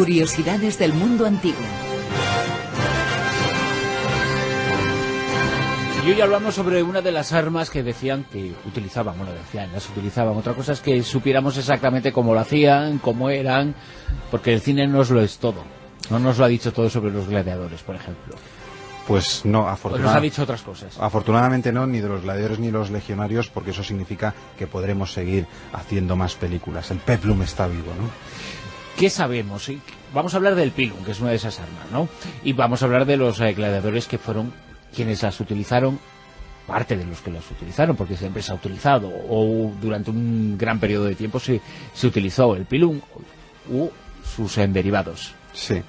Curiosidades del mundo antiguo. Y hoy hablamos sobre una de las armas que decían que utilizaban, las utilizaban. Otra cosa es que supiéramos exactamente cómo lo hacían, cómo eran, porque el cine no nos lo es todo. No nos lo ha dicho todo sobre los gladiadores, por ejemplo. Pues no, Pues nos ha dicho otras cosas. Afortunadamente no, ni de los gladiadores ni los legionarios, porque eso significa que podremos seguir haciendo más películas. El peplum está vivo, ¿no? ¿Qué sabemos? Vamos a hablar del pilum, que es una de esas armas, ¿no? Y vamos a hablar de los gladiadores que fueron quienes las utilizaron, parte de los que las utilizaron, porque siempre se ha utilizado, o durante un gran periodo de tiempo se utilizó el pilum u sus derivados. Sí.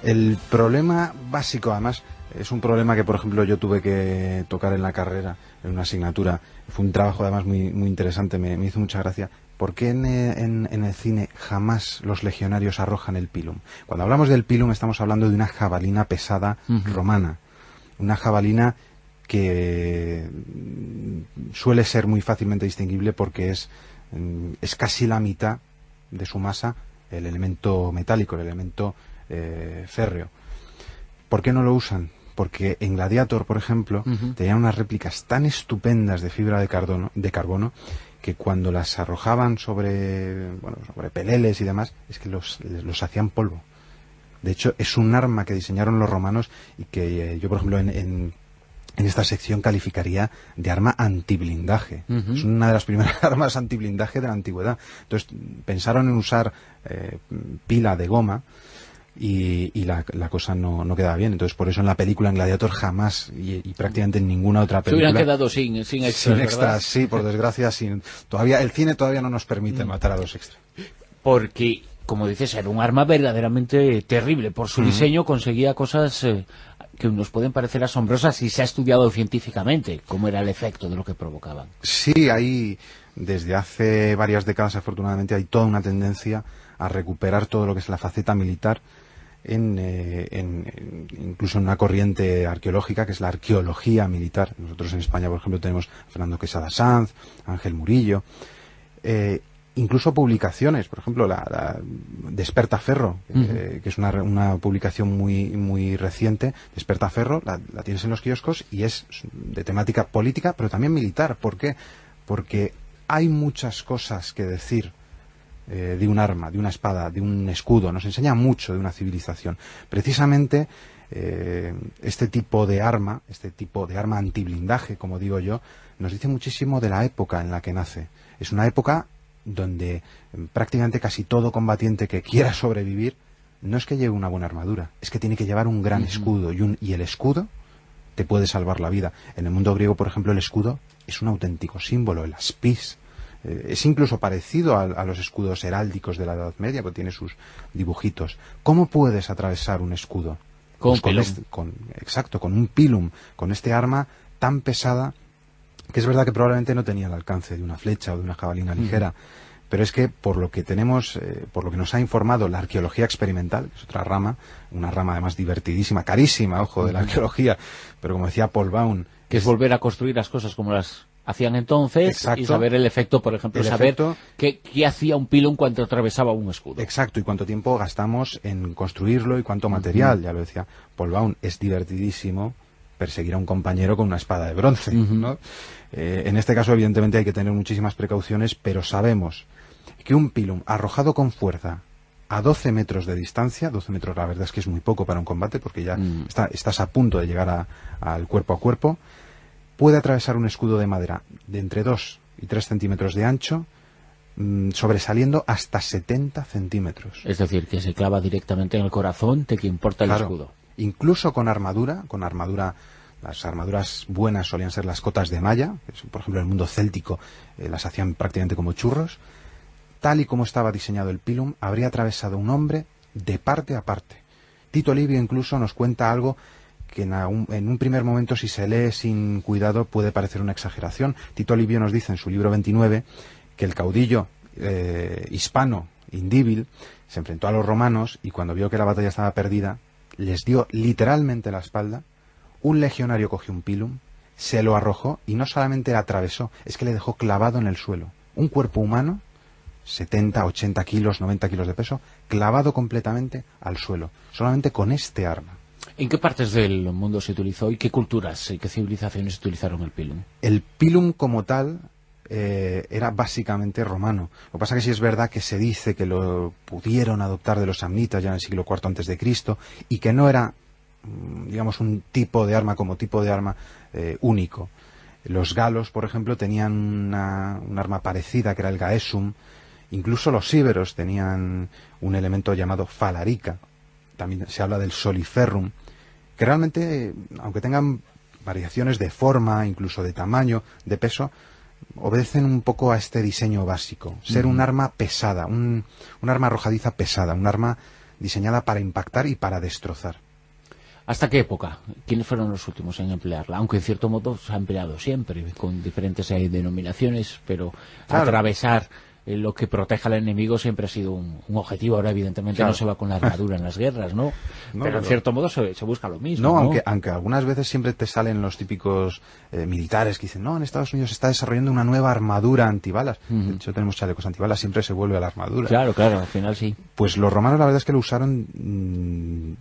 El problema básico, además, es un problema que, por ejemplo, yo tuve que tocar en la carrera, en una asignatura. Fue un trabajo, además, muy interesante, me hizo mucha gracia. ¿Por qué en el cine jamás los legionarios arrojan el pilum? Cuando hablamos del pilum estamos hablando de una jabalina pesada romana. Una jabalina que suele ser muy fácilmente distinguible porque es casi la mitad de su masa el elemento metálico, el elemento férreo. ¿Por qué no lo usan? Porque en Gladiator, por ejemplo, tenían unas réplicas tan estupendas de fibra de carbono que cuando las arrojaban sobre peleles y demás, es que los hacían polvo. De hecho, es un arma que diseñaron los romanos y que yo, por ejemplo, en esta sección calificaría de arma antiblindaje. Es una de las primeras armas antiblindaje de la antigüedad. Entonces, pensaron en usar pila de goma y la cosa no quedaba bien. Entonces, por eso en la película, en Gladiator, jamás y prácticamente en ninguna otra película... Se hubieran quedado sin extras, sin extras, sí, por desgracia. El cine todavía no nos permite matar a los extras. Porque, como dices, era un arma verdaderamente terrible. Por su diseño conseguía cosas que nos pueden parecer asombrosas y se ha estudiado científicamente cómo era el efecto de lo que provocaban. Sí, hay, desde hace varias décadas, afortunadamente, hay toda una tendencia a recuperar todo lo que es la faceta militar incluso en una corriente arqueológica que es la arqueología militar. Nosotros en España, por ejemplo, tenemos a Fernando Quesada Sanz, Ángel Murillo, incluso publicaciones, por ejemplo, la Despertaferro, que es una publicación muy reciente. Despertaferro, la tienes en los kioscos y es de temática política, pero también militar. ¿Por qué? Porque hay muchas cosas que decir de un arma, de una espada, de un escudo. Nos enseña mucho de una civilización. Precisamente este tipo de arma antiblindaje, como digo yo, nos dice muchísimo de la época en la que nace. Es una época donde prácticamente casi todo combatiente que quiera sobrevivir no es que lleve una buena armadura, es que tiene que llevar un gran escudo, y el escudo te puede salvar la vida. En el mundo griego, por ejemplo, el escudo es un auténtico símbolo, el aspis. Es incluso parecido a los escudos heráldicos de la Edad Media, porque tiene sus dibujitos. ¿Cómo puedes atravesar un escudo? Con un pilum, con este arma tan pesada, que es verdad que probablemente no tenía el alcance de una flecha o de una jabalina ligera, pero es que por lo que tenemos, por lo que nos ha informado la arqueología experimental, que es otra rama, una rama además divertidísima, carísima, ojo, de la arqueología, pero como decía Paul Baum... Que es volver a construir las cosas como las hacían entonces. Exacto. Y saber el efecto, por ejemplo, qué hacía un pilum cuando atravesaba un escudo. Exacto, y cuánto tiempo gastamos en construirlo y cuánto material, ya lo decía Paul Baum. Es divertidísimo perseguir a un compañero con una espada de bronce, ¿no? En este caso, evidentemente, hay que tener muchísimas precauciones, pero sabemos que un pilum arrojado con fuerza a 12 metros de distancia, 12 metros la verdad es que es muy poco para un combate, porque ya estás a punto de llegar al cuerpo a cuerpo, puede atravesar un escudo de madera de entre 2 y 3 centímetros de ancho, sobresaliendo hasta 70 centímetros. Es decir, que se clava directamente en el corazón de quien porta el escudo. Incluso con armadura, las armaduras buenas solían ser las cotas de malla, por ejemplo en el mundo céltico las hacían prácticamente como churros. Tal y como estaba diseñado el pilum, habría atravesado un hombre de parte a parte. Tito Livio incluso nos cuenta algo que en un primer momento, si se lee sin cuidado, puede parecer una exageración. Tito Livio nos dice en su libro 29 que el caudillo hispano, Indíbil, se enfrentó a los romanos y cuando vio que la batalla estaba perdida, les dio literalmente la espalda. Un legionario cogió un pilum, se lo arrojó y no solamente le atravesó, es que le dejó clavado en el suelo. Un cuerpo humano 70, 80 kilos, 90 kilos de peso, clavado completamente al suelo, solamente con este arma. ¿En qué partes del mundo se utilizó y qué culturas y qué civilizaciones utilizaron el pilum? El pilum como tal era básicamente romano. Lo que pasa es que sí es verdad que se dice que lo pudieron adoptar de los samnitas ya en el siglo IV antes de Cristo y que no era, digamos, un tipo de arma como tipo de arma único. Los galos, por ejemplo, tenían un arma parecida que era el gaesum. Incluso los íberos tenían un elemento llamado falarica. También se habla del soliferrum, que realmente, aunque tengan variaciones de forma, incluso de tamaño, de peso, obedecen un poco a este diseño básico. Ser un arma pesada, un arma arrojadiza pesada, un arma diseñada para impactar y para destrozar. ¿Hasta qué época? ¿Quiénes fueron los últimos en emplearla? Aunque en cierto modo se ha empleado siempre, con diferentes denominaciones, pero claro, atravesar lo que proteja al enemigo siempre ha sido un objetivo. Ahora evidentemente claro, no se va con la armadura en las guerras, ¿no? Pero en cierto modo se busca lo mismo, ¿no? Aunque algunas veces siempre te salen los típicos militares que dicen, no, en Estados Unidos se está desarrollando una nueva armadura antibalas. De hecho tenemos chalecos antibalas, siempre se vuelve a la armadura. Claro, al final sí. Pues los romanos la verdad es que lo usaron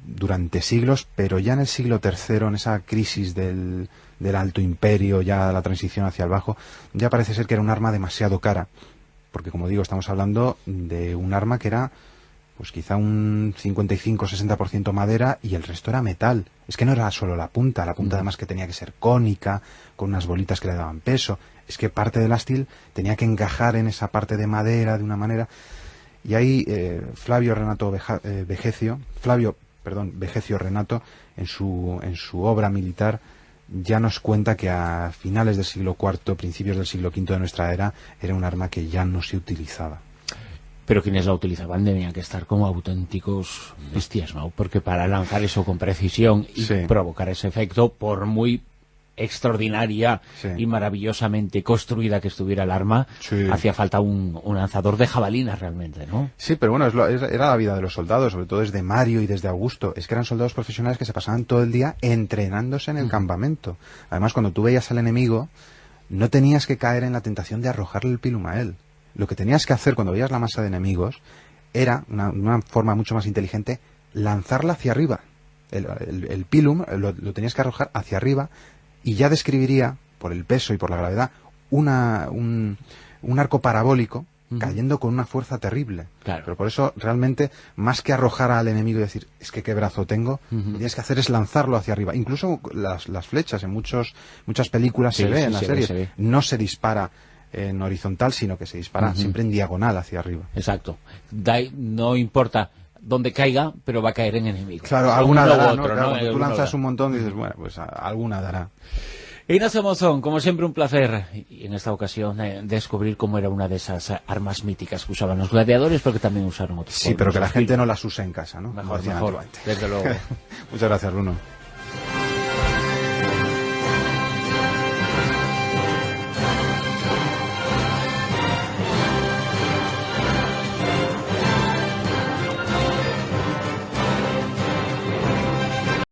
durante siglos, pero ya en el siglo III, en esa crisis del Alto Imperio, ya la transición hacia el Bajo, ya parece ser que era un arma demasiado cara. Porque, como digo, estamos hablando de un arma que era, pues quizá un 55-60% madera y el resto era metal. Es que no era solo la punta además que tenía que ser cónica, con unas bolitas que le daban peso. Es que parte del ástil tenía que encajar en esa parte de madera de una manera. Y ahí Flavio Vegecio Renato, en su obra militar, ya nos cuenta que a finales del siglo IV, principios del siglo V de nuestra era, era un arma que ya no se utilizaba. Pero quienes la utilizaban debían que estar como auténticos bestias, ¿no? Porque para lanzar eso con precisión y provocar ese efecto, por muy extraordinaria y maravillosamente construida que estuviera el arma, hacía falta un lanzador de jabalinas realmente, ¿no? Sí, pero bueno, era la vida de los soldados, sobre todo desde Mario y desde Augusto. Es que eran soldados profesionales que se pasaban todo el día entrenándose en el campamento. Además, cuando tú veías al enemigo, no tenías que caer en la tentación de arrojarle el pilum a él. Lo que tenías que hacer cuando veías la masa de enemigos era, una forma mucho más inteligente, lanzarla hacia arriba. El pilum lo tenías que arrojar hacia arriba y ya describiría, por el peso y por la gravedad, un arco parabólico cayendo con una fuerza terrible. Claro. Pero por eso, realmente, más que arrojar al enemigo y decir, es que qué brazo tengo, lo que tienes que hacer es lanzarlo hacia arriba. Incluso las flechas, en muchas películas se ve en las series, no se dispara en horizontal, sino que se dispara siempre en diagonal hacia arriba. Exacto. No importa donde caiga, pero va a caer en enemigo. Claro, alguna dará, ¿no? Claro, cuando tú lanzas un montón y dices, bueno, pues alguna dará. Ignacio Monzón, como siempre un placer, y en esta ocasión descubrir cómo era una de esas armas míticas que usaban los gladiadores, pero que también usaron otros. Sí, pero que la gente no las use en casa, ¿no? Mejor, desde luego. Muchas gracias, Bruno.